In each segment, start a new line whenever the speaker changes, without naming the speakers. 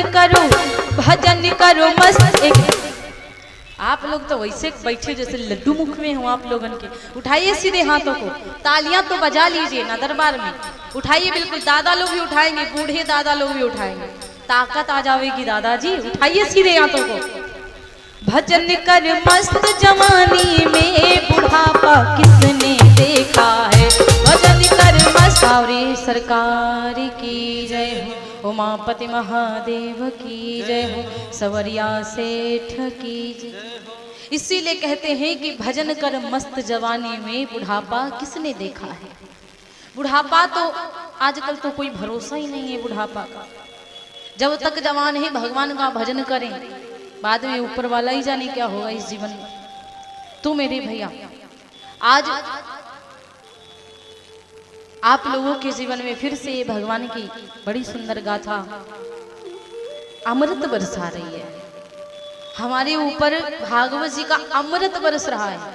भजन करो मस्त। एक आप लोग तो वैसे बैठे जैसे लड्डू मुख में हो आप लोगन के। उठाइए सीधे हाथों को, तालियां तो बजा लीजिए ना दरबार में। उठाइए, बिल्कुल दादा लोग भी उठाएंगे, बूढ़े दादा लोग भी उठाएंगे। ताकत आ जाएगी दादाजी, उठाइए सीधे हाथों को। भजन कर मस्त जवानी में बुढ़ापा किसने देखा है। भजन कर मस्त सावरे सरकार की जय हो, उमापति महादेव की जय हो, सवरिया सेठ की जय। इसीलिए कहते हैं कि भजन कर मस्त जवानी में बुढ़ापा किसने देखा है। बुढ़ापा तो आजकल तो कोई भरोसा ही नहीं है बुढ़ापा का। जब तक जवान है भगवान का भजन करें, बाद में ऊपर वाला ही जाने क्या होगा इस जीवन में। तो मेरे भैया आज आप लोगों के जीवन में फिर से भगवान की बड़ी सुंदर गाथा अमृत बरसा रही है। हमारे ऊपर भागवत जी का अमृत बरस रहा है।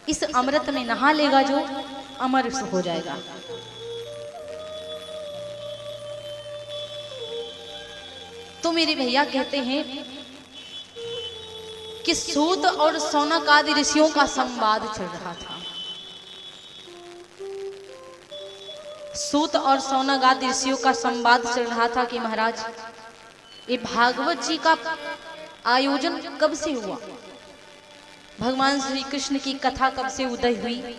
इस अमृत में नहा लेगा जो अमर हो जाएगा। तो मेरे भैया कहते हैं कि सूत और सौनक आदि ऋषियों का संवाद चल रहा था। सूत और सौनक आदि ऋषियों का संवाद चल रहा था कि महाराज ये भागवत जी का आयोजन कब से हुआ, भगवान श्री कृष्ण की कथा कब से उदय हुई।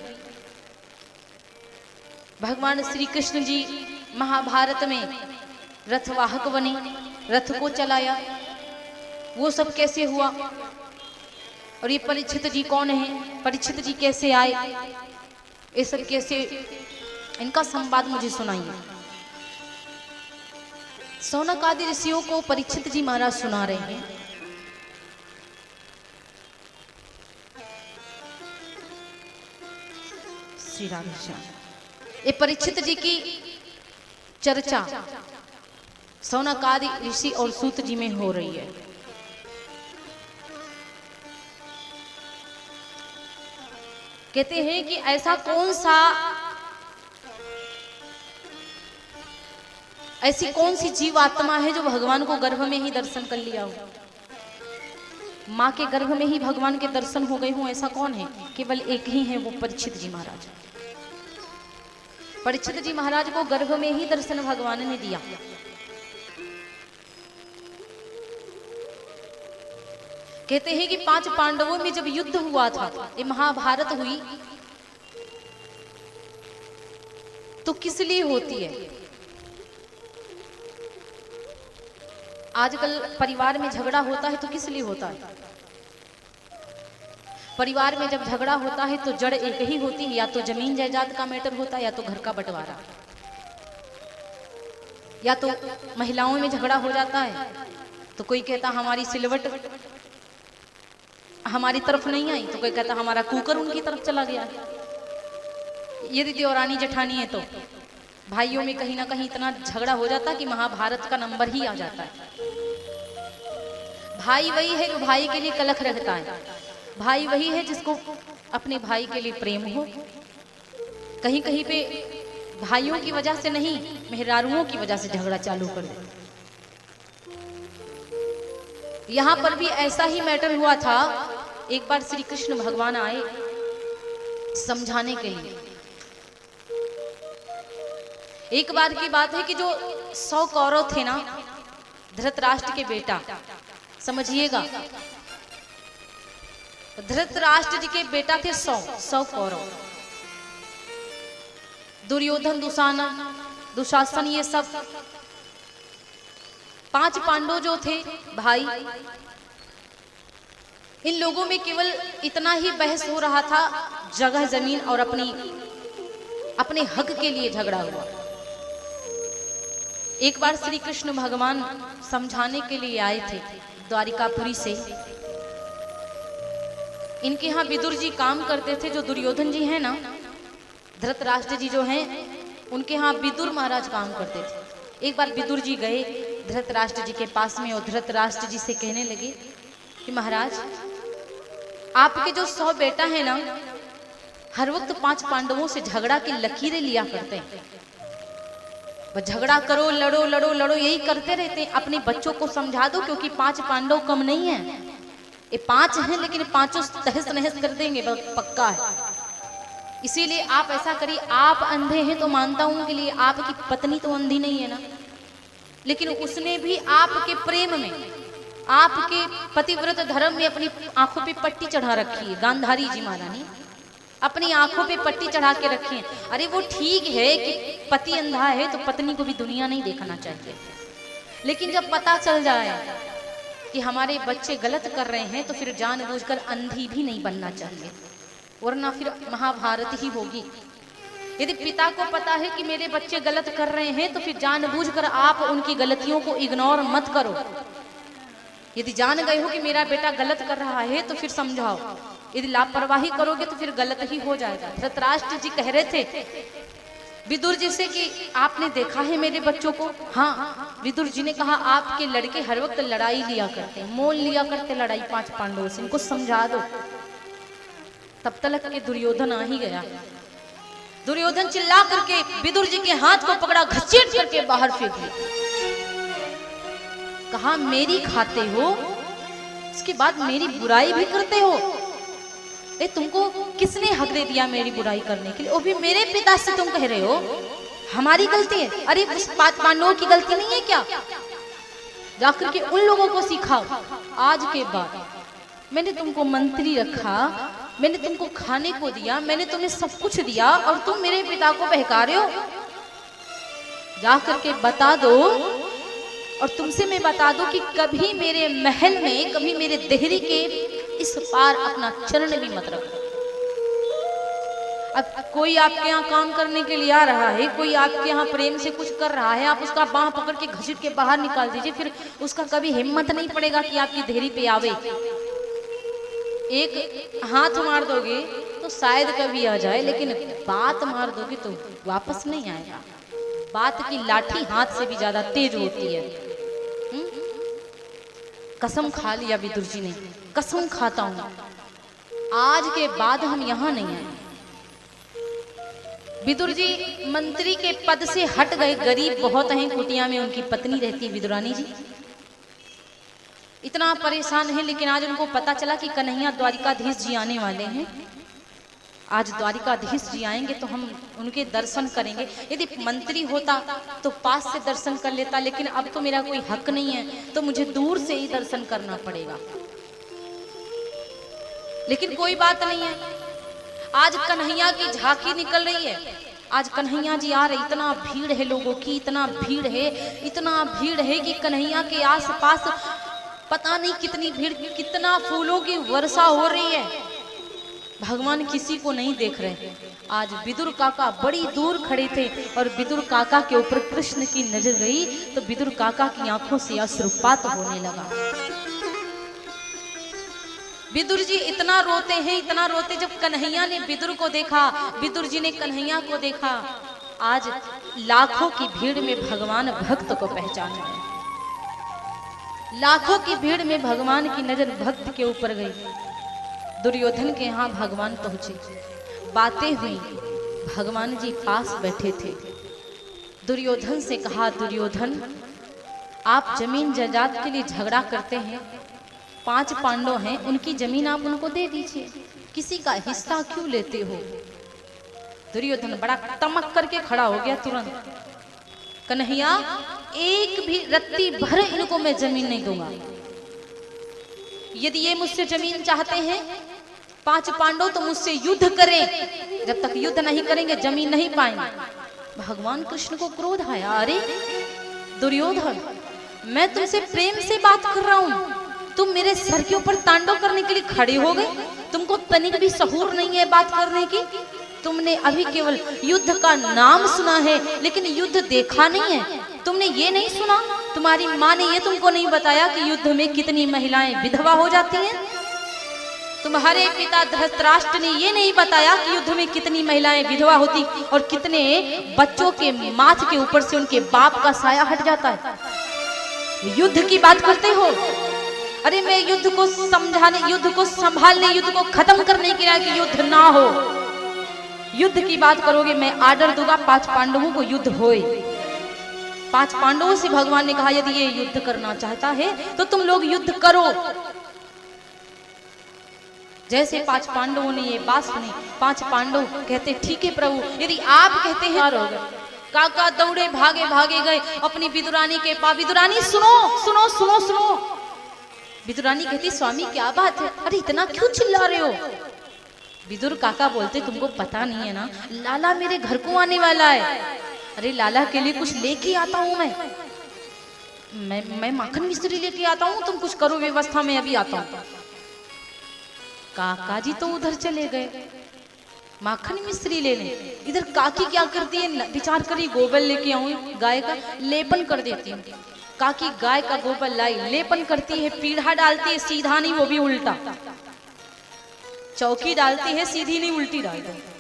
भगवान श्री कृष्ण जी महाभारत में रथवाहक बने, रथ को चलाया, वो सब कैसे हुआ। और ये परीक्षित जी कौन है, परीक्षित जी कैसे आए, ये सब कैसे, इनका संवाद मुझे सुनाइए। सौनक आदि ऋषियों को परीक्षित जी महाराज सुना रहे हैं। श्री राम श्याम। ये परीक्षित जी की चर्चा सौनक आदि ऋषि और सूत जी में हो रही है। कहते हैं कि ऐसी कौन सी जीव आत्मा है जो भगवान को गर्भ में ही दर्शन कर लिया हो, माँ के गर्भ में ही भगवान के दर्शन हो गए हों। ऐसा कौन है? केवल एक ही है, वो परीक्षित जी महाराज। परीक्षित जी महाराज को गर्भ में ही दर्शन भगवान ने दिया। कहते हैं कि 5 पांडवों में जब युद्ध हुआ था, ये महाभारत हुई, तो किस लिए होती है? आजकल परिवार में झगड़ा होता है तो किस लिए होता है? परिवार में जब झगड़ा होता है तो जड़ एक ही होती है, या तो जमीन जायदाद का मैटर होता है, या तो घर का बंटवारा, या तो महिलाओं में झगड़ा हो जाता है तो कोई कहता हमारी सिलवट हमारी तरफ नहीं आई, तो कोई कहता हमारा कुकर उनकी तरफ चला गया। यदि देवरानी जेठानी है तो भाइयों में कहीं ना कहीं इतना झगड़ा हो जाता है कि महाभारत का नंबर ही आ जाता है। भाई वही है जो भाई के लिए कलख रखता है, भाई वही है जिसको अपने भाई के लिए प्रेम हो। कहीं कहीं पे भाइयों की वजह से नहीं, मेहरारुओं की वजह से झगड़ा चालू कर दे। यहां पर भी ऐसा ही मैटर हुआ था। एक बार श्री कृष्ण भगवान आए समझाने के लिए। एक बार की बात है कि जो 100 कौरव थे ना, धृतराष्ट्र के बेटा, समझिएगा, धृतराष्ट्र जी के बेटा थे 100 कौरव। दुर्योधन, दुशासन, ये सब 5 पांडव जो थे भाई, इन लोगों में केवल इतना ही बहस हो रहा था, जगह जमीन और अपने हक के लिए झगड़ा हुआ। एक बार श्री कृष्ण भगवान समझाने के लिए आए थे द्वारिकापुरी से। इनके यहाँ विदुर जी काम करते थे, जो दुर्योधन जी हैं ना, धृतराष्ट्र जी जो हैं, उनके यहाँ विदुर महाराज काम करते थे। एक बार विदुर जी गए धृतराष्ट्र जी के पास में, और धृतराष्ट्र जी से कहने लगे कि महाराज आपके जो 100 बेटा है ना, हर वक्त 5 पांडवों से झगड़ा की लकीरें लिया करते हैं। बस झगड़ा करो, लड़ो लड़ो लड़ो, यही करते रहते हैं। अपने बच्चों को समझा दो, क्योंकि 5 पांडव कम नहीं है, ये 5 हैं, लेकिन पांचों तहस नहस कर देंगे, पक्का है। इसीलिए आप ऐसा करिए। आप अंधे हैं तो मानता हूं कि लिए आपकी पत्नी तो अंधी नहीं है ना, लेकिन उसने भी आपके प्रेम में, आपके पतिव्रत धर्म में अपनी आंखों पे पट्टी चढ़ा रखी है। गांधारी जी महारानी अपनी आंखों पे पट्टी चढ़ा के रखी है। अरे वो ठीक है कि पति अंधा है तो पत्नी को भी दुनिया नहीं देखना चाहिए, लेकिन जब पता चल जाए कि हमारे बच्चे गलत कर रहे हैं तो फिर जानबूझकर अंधी भी नहीं बनना चाहिए, वरना फिर महाभारत ही होगी। यदि पिता को पता है कि मेरे बच्चे गलत कर रहे हैं तो फिर जानबूझकर आप उनकी गलतियों को इग्नोर मत करो। यदि जान गए हो कि मेरा बेटा गलत कर रहा है तो फिर समझाओ। यदि लापरवाही करोगे तो फिर गलत ही हो जाएगा। धृतराष्ट्र जी कह रहे थे विदुर जी से कि आपने देखा है मेरे बच्चों को? हाँ। विदुर जी ने कहा आपके लड़के हर वक्त लड़ाई लिया करते, मोल लिया करते लड़ाई 5 पांडवों से, इनको समझा दो। तब तक के दुर्योधन आ ही गया। दुर्योधन चिल्ला करके विदुर जी के हाथ को पकड़ा, घसीट करके बाहर फेंक दिया। कहा मेरी खाते हो, इसके बाद मेरी बुराई भी करते हो? ए तुमको किसने हक दे दिया मेरी बुराई करने के लिए? वो भी मेरे पिता से तुम कह रहे हो हमारी गलती है? अरे उस 5 पांडवों की गलती नहीं है क्या? जाकर के उन लोगों को सिखाओ। आज के बाद मैंने तुमको मंत्री रखा, मैंने तुमको खाने को दिया, मैंने तुम्हें सब कुछ दिया और तुम मेरे पिता को बहका रहे हो? जाकर के बता दो। और तुमसे मैं बता दूं कि कभी मेरे महल में, कभी मेरे देहरी के इस पार अपना चरण भी मत रखो। अब कोई आपके यहाँ काम करने के लिए आ रहा है, कोई आपके यहाँ प्रेम से कुछ कर रहा है, आप उसका बाह पकड़ के घसीट के बाहर निकाल दीजिए, फिर उसका कभी हिम्मत नहीं पड़ेगा कि आपकी देहरी पे आवे। एक हाथ मार दोगे तो शायद कभी आ जाए, लेकिन बात मार दोगे तो वापस नहीं आएगा। बात की लाठी हाथ से भी ज्यादा तेज होती है। कसम खा लिया विदुर जी ने, कसम खाता हूं आज के बाद हम यहां नहीं आए। विदुर जी मंत्री के पद से हट गए, गरीब बहुत हैं, कुटिया में उनकी पत्नी रहती है विदुरानी जी। इतना परेशान है, लेकिन आज उनको पता चला कि कन्हैया द्वारिकाधीश जी आने वाले हैं। आज द्वारिकाधीश जी आएंगे तो हम उनके दर्शन करेंगे। यदि मंत्री होता तो पास से दर्शन कर लेता, लेकिन अब तो मेरा कोई हक नहीं है, तो मुझे दूर से ही दर्शन करना पड़ेगा। लेकिन कोई बात नहीं है, आज कन्हैया की झांकी निकल रही है। आज कन्हैया जी आ रहे, इतना भीड़ है लोगों की, इतना भीड़ है, इतना भीड़ है कि कन्हैया के आसपास पता नहीं कितनी भीड़, कितना फूलों की वर्षा हो रही है। भगवान किसी को नहीं देख रहे। आज विदुर काका बड़ी दूर खड़े थे और विदुर काका के ऊपर कृष्ण की नजर गई तो विदुर काका की आंखों से अश्रुपात होने लगा। विदुर जी इतना रोते हैं, इतना रोते। जब कन्हैया ने विदुर को देखा, विदुर जी ने कन्हैया को देखा। आज लाखों की भीड़ में भगवान भक्त को पहचान गए। लाखों की भीड़ में भगवान की नजर भक्त के ऊपर गई। दुर्योधन के यहाँ भगवान पहुंचे, बातें हुई, भगवान जी पास बैठे थे। दुर्योधन से कहा, दुर्योधन आप जमीन जायदाद के लिए झगड़ा करते हैं, 5 पांडव हैं, उनकी जमीन आप उनको दे दीजिए, किसी का हिस्सा क्यों लेते हो? दुर्योधन बड़ा तमक करके खड़ा हो गया तुरंत। कन्हैया एक भी रत्ती भर इनको मैं जमीन नहीं दूंगा। यदि ये मुझसे जमीन चाहते हैं 5 पांडव तो मुझसे युद्ध करें, जब तक युद्ध नहीं करेंगे जमीन नहीं पाएंगे। भगवान कृष्ण को क्रोध आया, अरे दुर्योधन मैं तुमसे प्रेम से बात कर रहा हूं, तुम मेरे सर के ऊपर तांडव करने के लिए खड़े हो गए। तुमको तनिक भी सहूर नहीं है बात करने की। तुमने अभी केवल युद्ध का नाम सुना है, लेकिन युद्ध देखा नहीं है। तुमने ये नहीं सुना, तुम्हारी माँ ने ये तुमको नहीं बताया कि युद्ध में कितनी महिलाएं विधवा हो जाती हैं। तुम्हारे पिता धृतराष्ट्र ने ये नहीं बताया कि युद्ध में कितनी महिलाएं विधवा होती और कितने बच्चों के माथ के ऊपर से उनके बाप का साया हट जाता है। युद्ध की बात करते हो? अरे मैं युद्ध को समझाने, युद्ध को संभालने, युद्ध को खत्म करने के लिए कि युद्ध ना हो। युद्ध की बात करोगे मैं आर्डर दूंगा 5 पांडवों को युद्ध होए। 5 पांडवों से भगवान ने कहा यदि ये युद्ध करना चाहता है तो तुम लोग युद्ध करो। जैसे 5 पांडवों ने ये बात सुनी, 5 पांडव कहते ठीक है प्रभु, यदि आप कहते हैं हो गए। काका दौड़े भागे भागे गए अपनी विदुरानी के पास। विदुरानी सुनो सुनो सुनो सुनो। विदुरानी कहती स्वामी क्या बात है, अरे इतना क्यों चिल्ला रहे हो। विदुर काका बोलते तुमको पता नहीं है ना, लाला मेरे घर को आने वाला है। अरे लाला के लिए कुछ लेके आता हूँ मैं माखन मिश्री लेके आता हूँ, तुम कुछ करो व्यवस्था में अभी आता हूँ। काका जी तो उधर चले गए माखन मिश्री लेने। इधर काकी क्या करती है, विचार करी गोबर लेके आऊं, गाय का लेपन कर देती हूँ। काकी गाय का गोबर लाई, लेपन करती है, पीढ़ा डालती है, सीधा नहीं वो भी उल्टा। चौकी डालती है, सीधी नहीं उल्टी डालती है।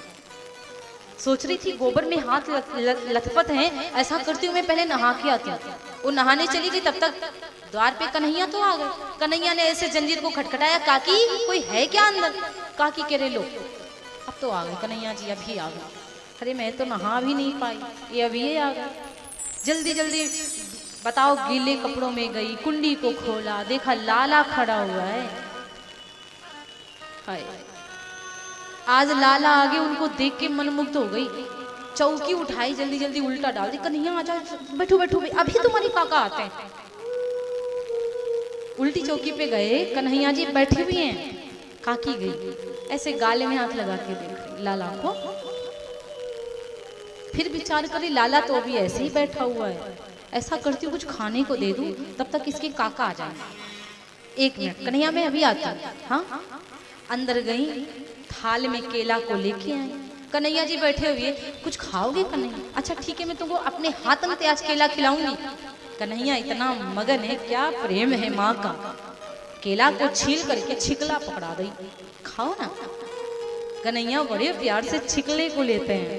सोच रही थी गोबर में हाथ लथपथ है, ऐसा करती हूँ मैं पहले नहा के आती हूँ। वो नहाने चली गई, तब तक द्वार पे कन्हैया तो आ गए। कन्हैया ने ऐसे जंजीर को खटखटाया, काकी कोई है क्या अंदर। काकी कह रहे लो अब तो आ गए कन्हैया जी, अभी आ गए। अरे मैं तो नहा भी नहीं पाई, ये अभी ये आ गए। जल्दी जल्दी बताओ, गीले कपड़ों में गई, कुंडी को खोला, देखा लाला खड़ा हुआ है। हाय आज लाला आगे उनको देख के मनमुग्ध हो गई। चौकी उठाई, जल्दी जल्दी उल्टा डाल दी। कन्हैया आ जाओ, बैठो बैठो, अभी तुम्हारे काका आते हैं। उल्टी चौकी पे गए, कन्हैया जी बैठे हुए हैं। काकी गई, ऐसे गाले में हाथ लगा के देख रही लाला को। फिर विचार करी लाला तो अभी ऐसे ही बैठा हुआ है, ऐसा करती हूँ कुछ खाने को दे दूं, तब तक इसके काका आ जाएंगे। 1 मिनट कन्हैया मैं अभी आती हूँ। हाँ अंदर गई, थाल में केला को लेके आई। कन्हैया जी बैठे हुए, कुछ खाओगे कन्हैया? अच्छा ठीक है, मैं तुमको अपने हाथन से आज केला खिलाऊंगी। कन्हैया इतना मगन है, क्या प्रेम है माँ का। केला को छील करके छिकला पकड़ा दी, खाओ ना। कन्हैया बड़े प्यार से छिकले को लेते हैं,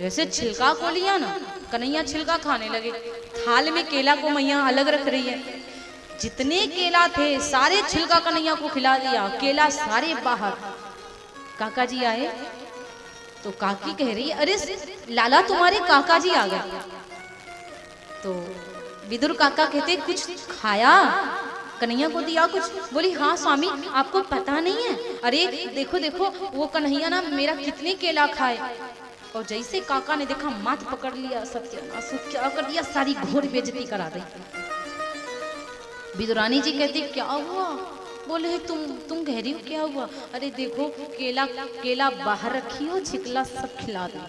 जैसे छिलका को लिया ना, कन्हैया छिलका खाने लगे। थाल में केला को मैया अलग रख रही है, जितने केला थे सारे छिलका कन्हैया को खिला दिया, केला सारे बाहर। काका जी आए तो काकी कह रही है अरे लाला तुम्हारे काका जी आ गए। तो विदुर काका कहते कुछ खाया? कन्हैया को दिया कुछ? बोली हाँ स्वामी आपको पता नहीं है, अरे देखो देखो वो कन्हैया ना मेरा कितने केला खाए। और जैसे काका ने देखा माथ पकड़ लिया, सत्यानाश क्या कर दिया, सारी घोर बेइज्जती करा दी। विदुरानी जी कहती क्या हुआ? बोले तुम कह रही हो क्या हुआ? अरे देखो केला बाहर रखी हो, छिकला सब खिला दो।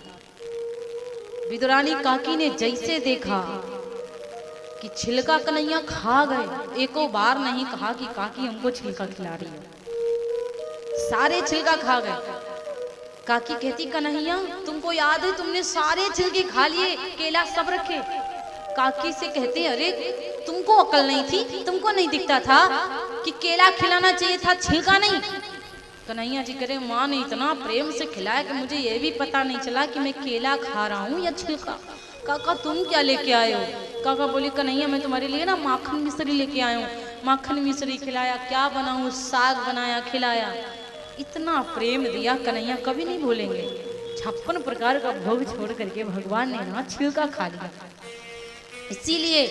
विदुरानी काकी ने जैसे देखा कि छिलका कन्हैया खा गए, एको बार नहीं कहा कि काकी हमको छिलका खिला रही है, सारे छिलका खा गए। काकी कहती कन्हैया तुमको याद है तुमने सारे छिलके खा लिए, केला सब रखे। काकी से कहते अरे तुमको अकल नहीं थी, तुमको नहीं दिखता था कि केला खिलाना चाहिए था, छिलका नहीं। कन्हैया जी कह रहे माँ ने इतना प्रेम से खिलाया कि मुझे ये भी पता नहीं चला कि मैं केला खा रहा हूँ या छिलका। काका तुम क्या लेके आए हो? काका बोली कन्हैया मैं तुम्हारे लिए ना माखन मिश्री लेके आया हूँ। माखन मिश्री खिलाया, क्या बनाऊँ, साग बनाया खिलाया, इतना प्रेम दिया कन्हैया कभी नहीं भूलेंगे। 56 प्रकार का भोग छोड़ करके भगवान ने ना छिलका खा लिया। इसीलिए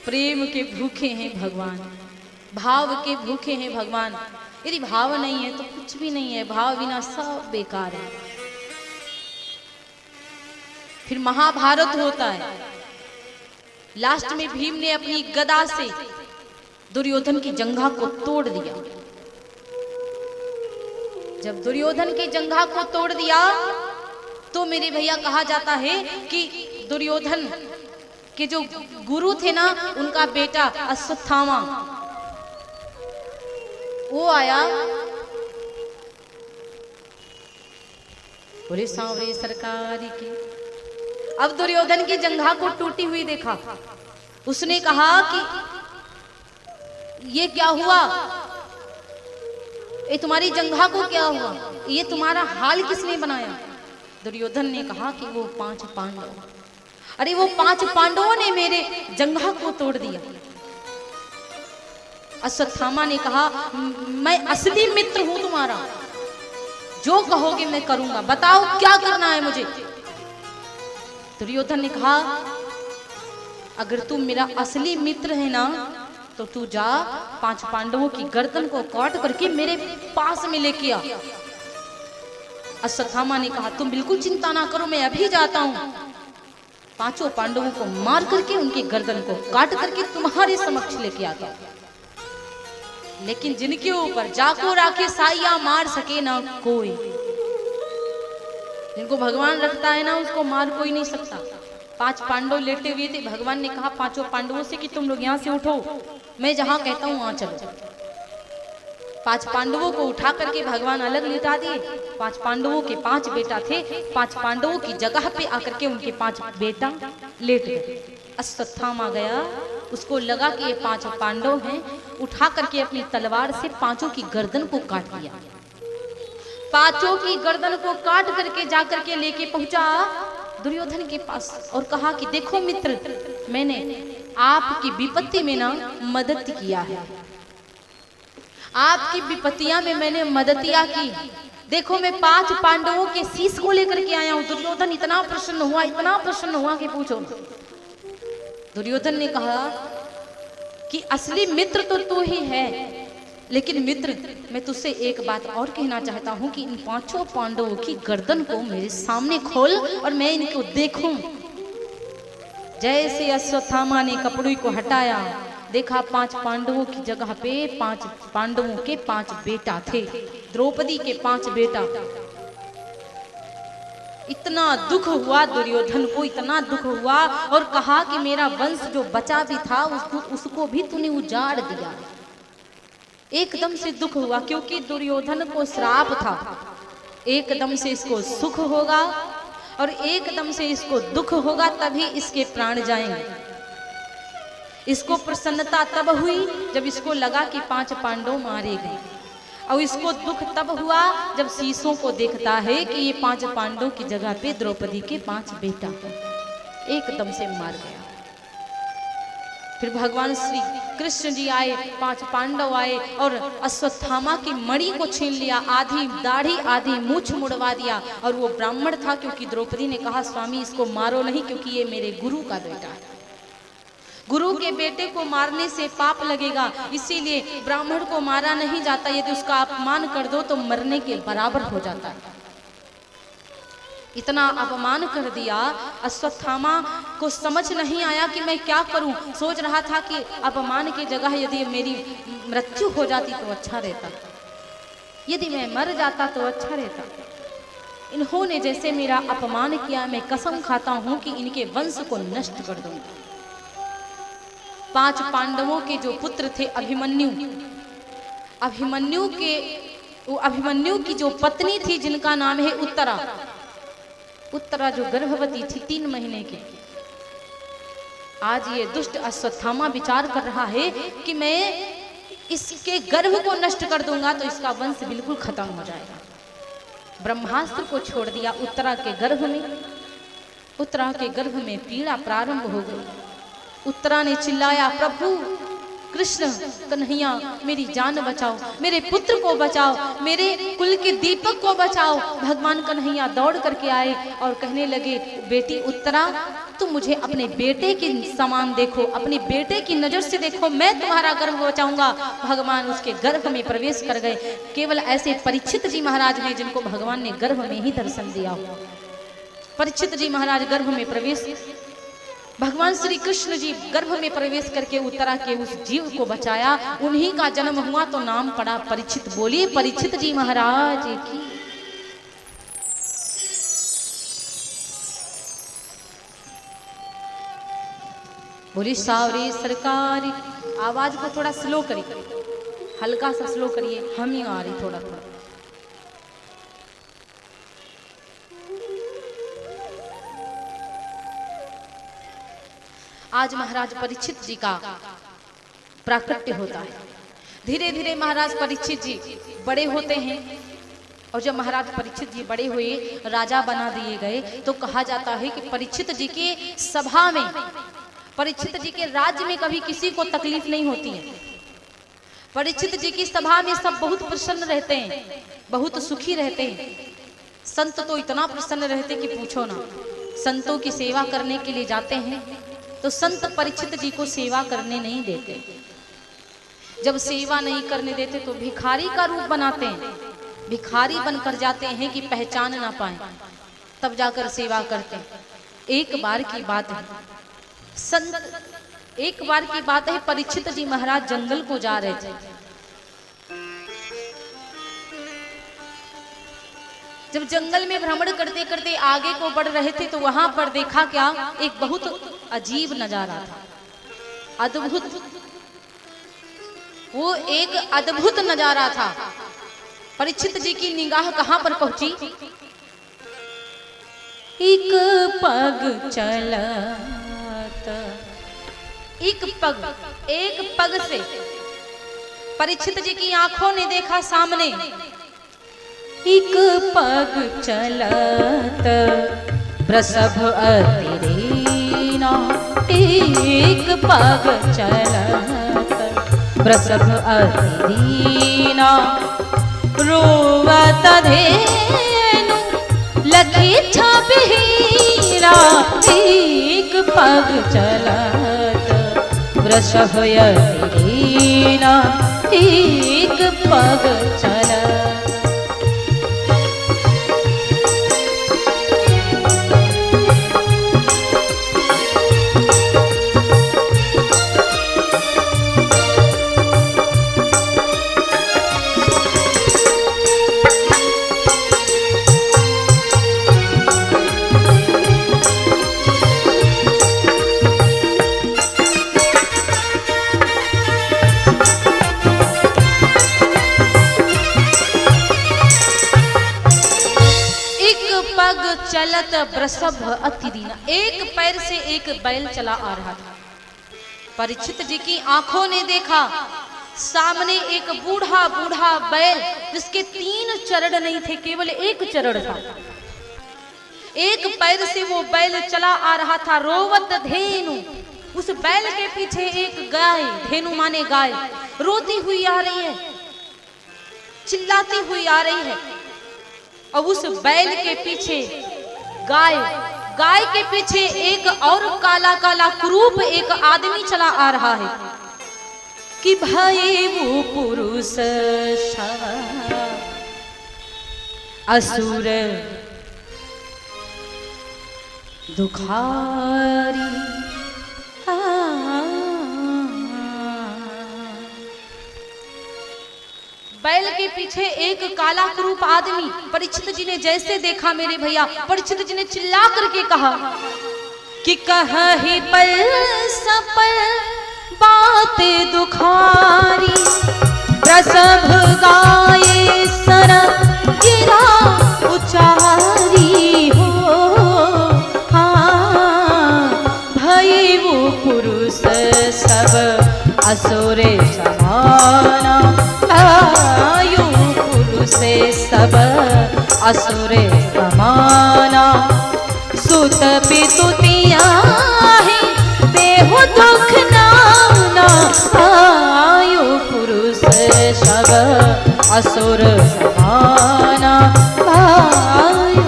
प्रेम के भूखे हैं भगवान, भाव के भूखे हैं भगवान। यदि भाव नहीं है तो कुछ भी नहीं है, भाव बिना सब बेकार है। फिर महाभारत होता है, लास्ट में भीम ने अपनी गदा से दुर्योधन की जंघा को तोड़ दिया। जब दुर्योधन की जंघा को तोड़ दिया तो मेरे भैया कहा जाता है कि दुर्योधन के जो गुरु थे ना, उनका बेटा अश्वत्थामा वो आया, बोले सांवरे सरकार की। अब दुर्योधन की जंघा को टूटी हुई देखा, उसने कहा कि ये क्या हुआ, ये तुम्हारी जंघा को क्या हुआ, ये तुम्हारा हाल किसने बनाया? दुर्योधन ने कहा कि वो 5 पांडव। अरे वो 5 पांडवों ने मेरे जंघा को तोड़ दिया। अश्वत्थामा ने कहा मैं असली मित्र हूं तुम्हारा, जो कहोगे मैं करूंगा, बताओ क्या करना है मुझे। दुर्योधन ने कहा अगर तू मेरा असली मित्र है ना तो तू जा 5 पांडवों की गर्दन को काट करके मेरे पास में लेके आ। अश्वत्थामा ने कहा तुम बिल्कुल चिंता ना करो, मैं अभी जाता हूं, 5 पांडवों को मार करके उनकी गर्दन को काट करके तुम्हारे समक्ष लेके आता हूं। लेकिन जिनके ऊपर जाको राखे साइया मार सके ना कोई, जिनको भगवान रखता है ना उसको मार कोई नहीं सकता। 5 पांडव लेटे हुए थे, भगवान ने कहा 5 पांडवों से कि तुम लोग यहाँ से उठो, मैं जहां कहता हूं वहां चलो। 5 पांडवों को उठा करके भगवान अलग लिटा दिए। 5 पांडवों के 5 बेटा थे, 5 पांडवों की जगह पे आकर के उनके 5 बेटा लेट गए। अश्वत्थामा गया, उसको लगा कि ये 5 पांडव हैं, उठा करके अपनी तलवार से 5 की गर्दन को काट लिया। 5 की गर्दन को काट करके जाकर के लेके पहुंचा दुर्योधन के पास और कहा कि देखो मित्र, मैंने आपकी विपत्ति में ना मदद किया है, आपकी विपत्तियां में मैंने मददिया की। देखो मैं 5 पांडवों के शीश को लेकर के आया हूं। दुर्योधन इतना प्रसन्न हुआ कि पूछो। दुर्योधन ने कहा कि असली मित्र तो तू ही है, लेकिन मित्र मैं तुझसे एक बात और कहना चाहता हूं कि इन 5 पांडवों की गर्दन को मेरे सामने खोल और मैं इनको देखूं। जैसे अश्वत्थामा ने कपड़े को हटाया, देखा 5 पांडवों की जगह पे 5 पांडवों के 5 बेटा थे, द्रौपदी के 5 बेटा। इतना दुख हुआ दुर्योधन को, इतना दुख हुआ और कहा कि मेरा वंश जो बचा भी था उसको भी तूने उजाड़ दिया। एकदम से दुख हुआ क्योंकि दुर्योधन को श्राप था, एकदम से इसको सुख होगा और एकदम से इसको दुख होगा, तभी इसके प्राण जाएंगे। इसको प्रसन्नता तब हुई जब इसको लगा कि 5 पांडव मारे गए, और इसको दुख तब हुआ जब शीशों को देखता है कि ये 5 पांडव की जगह पे द्रौपदी के 5 बेटा एकदम से मार गया। फिर भगवान श्री कृष्ण जी आए, 5 पांडव आए और अश्वत्थामा की मणि को छीन लिया, आधी दाढ़ी आधी मूछ मुड़वा दिया। और वो ब्राह्मण था, क्योंकि द्रौपदी ने कहा स्वामी इसको मारो नहीं, क्योंकि ये मेरे गुरु का बेटा है, गुरु के बेटे को मारने से पाप लगेगा, इसीलिए ब्राह्मण को मारा नहीं जाता। यदि उसका अपमान कर दो तो मरने के बराबर हो जाता है। इतना अपमान कर दिया, अश्वत्थामा को समझ नहीं आया कि मैं क्या करूं। सोच रहा था कि अपमान की जगह यदि मेरी मृत्यु हो जाती तो अच्छा रहता, यदि मैं मर जाता तो अच्छा रहता। इन्होंने जैसे मेरा अपमान किया, मैं कसम खाता हूं कि इनके वंश को नष्ट कर दूंगा। 5 पांडवों के जो पुत्र थे अभिमन्यु की जो पत्नी थी जिनका नाम है उत्तरा जो गर्भवती थी 3 महीने की। आज ये दुष्ट अश्वत्थामा विचार कर रहा है कि मैं इसके गर्भ को नष्ट कर दूंगा तो इसका वंश बिल्कुल खत्म हो जाएगा। ब्रह्मास्त्र को छोड़ दिया उत्तरा के गर्भ में। उत्तरा के गर्भ में पीड़ा प्रारंभ हो गई। उत्तरा ने चिल्लाया, प्रभु कृष्ण कन्हैया मेरी जान बचाओ, मेरे पुत्र को बचाओ, मेरे कुल के दीपक को बचाओ। भगवान कन्हैया दौड़ करके आए और कहने लगे, बेटी उत्तरा तुम मुझे अपने बेटे के समान देखो, अपने बेटे की नजर से देखो, मैं तुम्हारा गर्भ बचाऊंगा। भगवान उसके गर्भ में प्रवेश कर गए। केवल ऐसे परीक्षित जी महाराज हैं जिनको भगवान ने गर्भ में ही दर्शन दिया हो। परीक्षित जी महाराज गर्भ में प्रवेश, भगवान श्री कृष्ण जी गर्भ में प्रवेश करके उत्तरा के उस जीव को बचाया। उन्हीं का जन्म हुआ तो नाम पड़ा परीक्षित। बोलिए परीक्षित जी महाराज की। बोली सावरी सरकार। आवाज को थोड़ा स्लो करिए, हल्का सा स्लो करिए, हम ही आ रही थोड़ा थोड़ा। आज महाराज परीक्षित जी का प्राकट्य होता है। धीरे धीरे महाराज परीक्षित जी बड़े होते हैं और जब महाराज परीक्षित जी बड़े हुए, राजा बना दिए गए, तो कहा जाता है कि परीक्षित जी के सभा में, परीक्षित जी के राज्य में कभी किसी को तकलीफ नहीं होती है। परीक्षित जी की सभा में सब बहुत प्रसन्न रहते हैं, बहुत सुखी रहते हैं। संत तो इतना प्रसन्न रहते कि पूछो ना। संतों की सेवा करने के लिए जाते हैं तो संत परीक्षित जी को सेवा करने नहीं देते। जब सेवा नहीं करने देते तो भिखारी का रूप बनाते हैं, भिखारी बनकर जाते हैं कि पहचान ना पाए, तब जाकर सेवा करते हैं। एक बार की बात है, एक बार की बात है, परीक्षित जी महाराज जंगल को जा रहे थे। जब जंगल में भ्रमण करते करते आगे को बढ़ रहे थे तो वहां पर देखा क्या, एक बहुत अजीब नजारा था, अद्भुत। वो एक अद्भुत नजारा था। परीक्षित जी की निगाह कहां पर पहुंची? एक पग चलत, एक पग से परीक्षित जी की आंखों ने देखा सामने एक पग चलत प्रसभ अतिरीना, एक पग चलत प्रसभ अतिरीना, रोवत धेनु लखी छबिहीरा, एक पग चलत प्रसभ अतिरीना, एक पग चलत। चलत प्रसभ अतिदीना, एक पैर से एक बैल चला आ रहा था। परीक्षित जी की आंखों ने देखा सामने एक बूढ़ा बूढ़ा बैल, जिसके 3 चरण नहीं थे, केवल एक चरण था। एक पैर से वो बैल चला आ रहा था। रोवत धेनु, उस बैल के पीछे एक गाय, धेनु माने गाय, रोती हुई आ रही है, चिल्लाती हुई आ रही है। और उस बैल के पीछे गाय, गाय के पीछे एक और काला काला कुरूप एक आदमी चला आ रहा है कि भाई वो पुरुष असुर दुखारी। बैल के पीछे एक काला कुरूप आदमी। परीक्षित जी ने जैसे देखा मेरे भैया, परीक्षित जी ने चिल्ला करके कहा कि कहि पल सपल बात दुखारी, प्रसभ गाये सर गिरा उचारी हो। हाँ भई वो पुरुष सब असुरे समाना, से सब असुरे समाना। सुत पितुतिया ही देहु दुख नाना, आयु पुरुष सब असुर समाना। आयु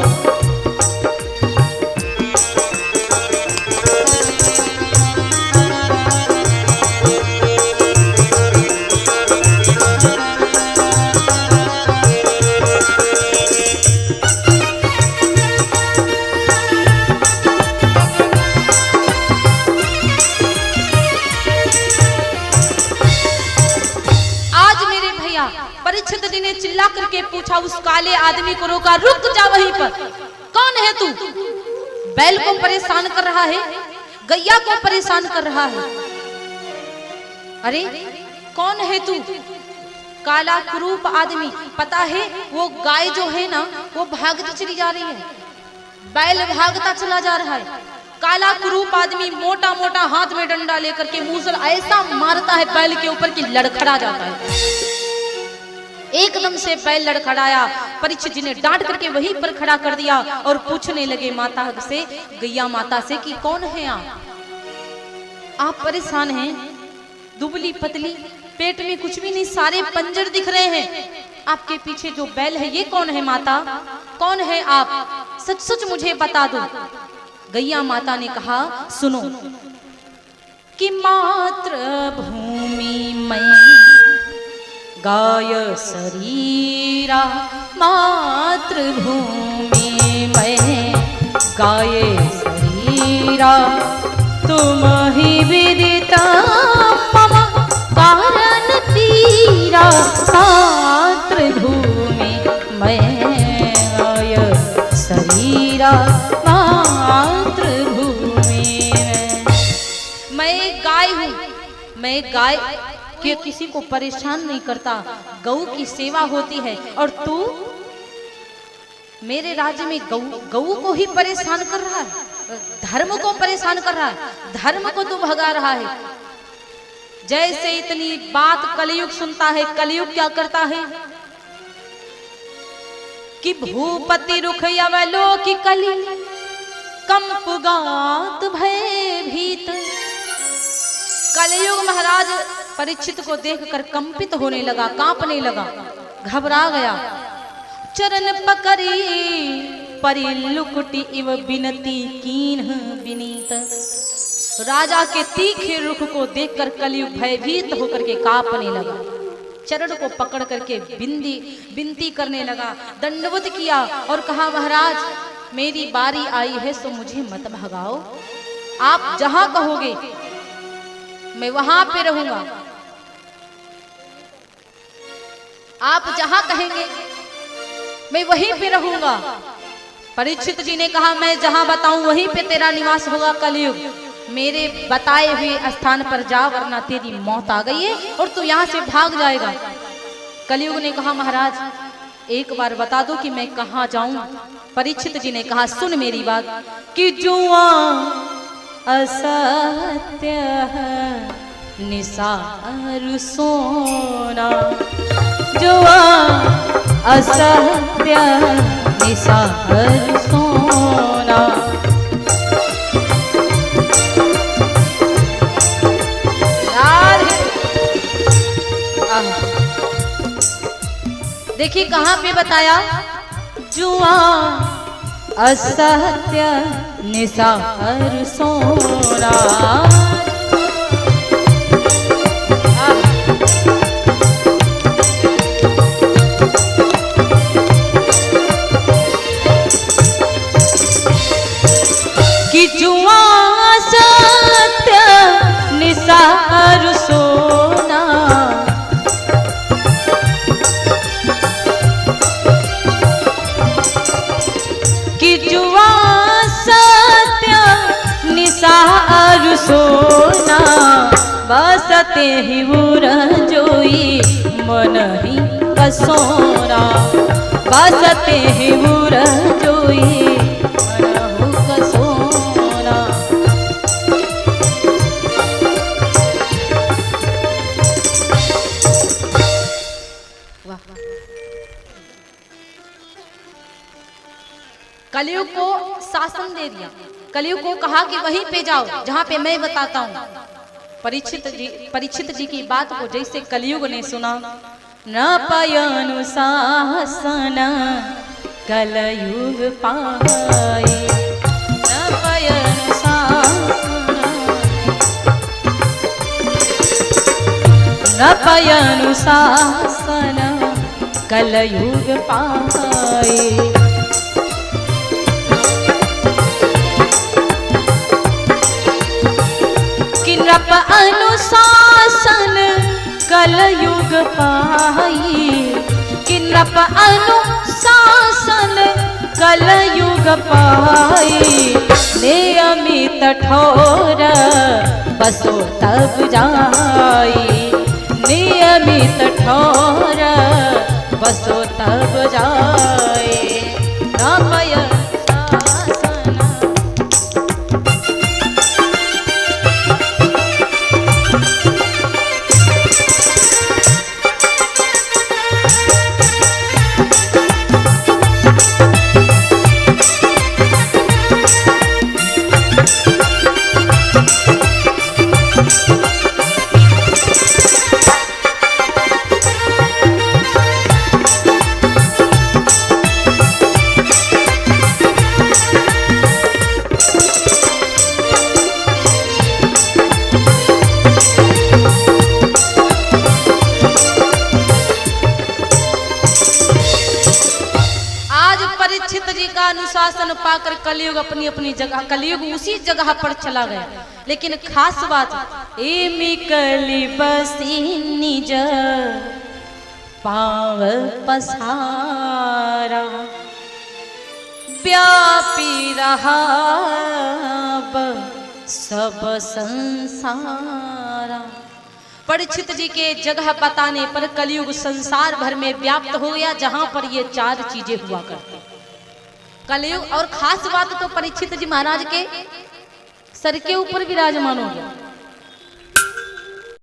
परीक्षित जी ने चिल्ला करके पूछा, उस काले आदमी को रोका, रुक जा वहीं पर। कौन है तू? बैल को परेशान कर रहा है, गैया को परेशान कर रहा है। अरे कौन है तू? काला कुरूप आदमी। पता है वो गाय जो है ना, वो भागती चली जा रही है, बैल भागता चला जा रहा है। काला कुरूप आदमी मोटा मोटा हाथ में डंडा लेकर के मूसल ऐसा मारता है बैल के ऊपर कि लड़खड़ा जाता है। एकदम से बैल लड़खड़ाया। परीक्षित जी ने डांट करके वहीं पर खड़ा कर दिया और पूछने लगे माता से, गैया माता से कि कौन है आप परेशान हैं, दुबली पतली, पेट में कुछ भी नहीं, सारे पंजर दिख रहे हैं, आपके पीछे जो बैल है ये कौन है माता? कौन है आप? सच सच मुझे बता दो। गैया माता ने कहा, सुनो, कि मातृभूमि में गाय शरीरा, मातृभूमि में गाय शरीरा, तुम ही विदिता मम कारण तीरा, मातृभूमि में गाय शरीरा, मातृभूमि में। मैं गाय हूँ, मैं गाय कि किसी को परेशान नहीं करता, गऊ की सेवा होती है। और तू मेरे राज्य में गऊ को ही परेशान कर रहा है, धर्म को परेशान कर रहा है, धर्म को तू भगा रहा है। जैसे इतनी बात कलयुग सुनता है, कलयुग क्या करता है कि भूपति रुख अवलोकि कलि, कंपगात भय भीत। कलयुग महाराज परीक्षित को देखकर कंपित होने लगा, कांपने लगा, घबरा गया। चरण पकड़ी परिलुकुटी इव बिनती कीन्ह विनीत। राजा के तीखे रुख को देखकर कलयुग भयभीत होकर के कांपने लगा। चरण को पकड़ करके विनती करने लगा, दंडवत किया और कहा, महाराज मेरी बारी आई है सो मुझे मत भगाओ, आप जहां कहोगे मैं वहां पे रहूंगा, आप जहां कहेंगे मैं वहीं पे रहूंगा। परीक्षित जी ने कहा, मैं जहां बताऊं वहीं पे तेरा निवास होगा कलयुग, मेरे बताए हुए स्थान पर जा वरना तेरी मौत आ गई है और तू यहां से भाग जाएगा। कलयुग ने कहा, महाराज एक बार बता दो कि मैं कहां जाऊं। परीक्षित जी ने कहा, सुन मेरी बात कि जुआ असत्य निसार सोना, जुआ असत्य निसार सोना। देखिए कहां पे बताया, जुआ असत्य निसार सोना। कि जुआ सत्य निसार सोना, कि जुआ सत्य निसार सोना। बसते ही बुरा जोई मन ही कसोना, बसते ही बुरा जोई कलयुग को शासन दे दिया। कलयुग को कहा कि वहीं पे जाओ जहां पे मैं बताता हूं। परीक्षित जी की बात को जैसे कलयुग ने सुना, न पयनुशासन कलयुग पाए, न पयनुशासन कलयुग पाए। नृप अनुशासन कलयुग पाई, कि नृप अनुशासन कलयुग पाई। नियमित ठोर बसो तब जाई, नियमित ठोर बसो तब जाए। नपय अनुशासन पाकर कलयुग अपनी अपनी जगह, कलयुग उसी जगह पर चला गया। लेकिन खास बात एमी कली बसी निज पाव पसारा, व्यापी रहा सब संसारा। परीक्षित जी के जगह बताने पर कलयुग संसार भर में व्याप्त हो गया, जहां पर ये चार चीजें हुआ करती कलयुग। और खास बात तो परीक्षित जी महाराज के सर के ऊपर विराजमान हो गया।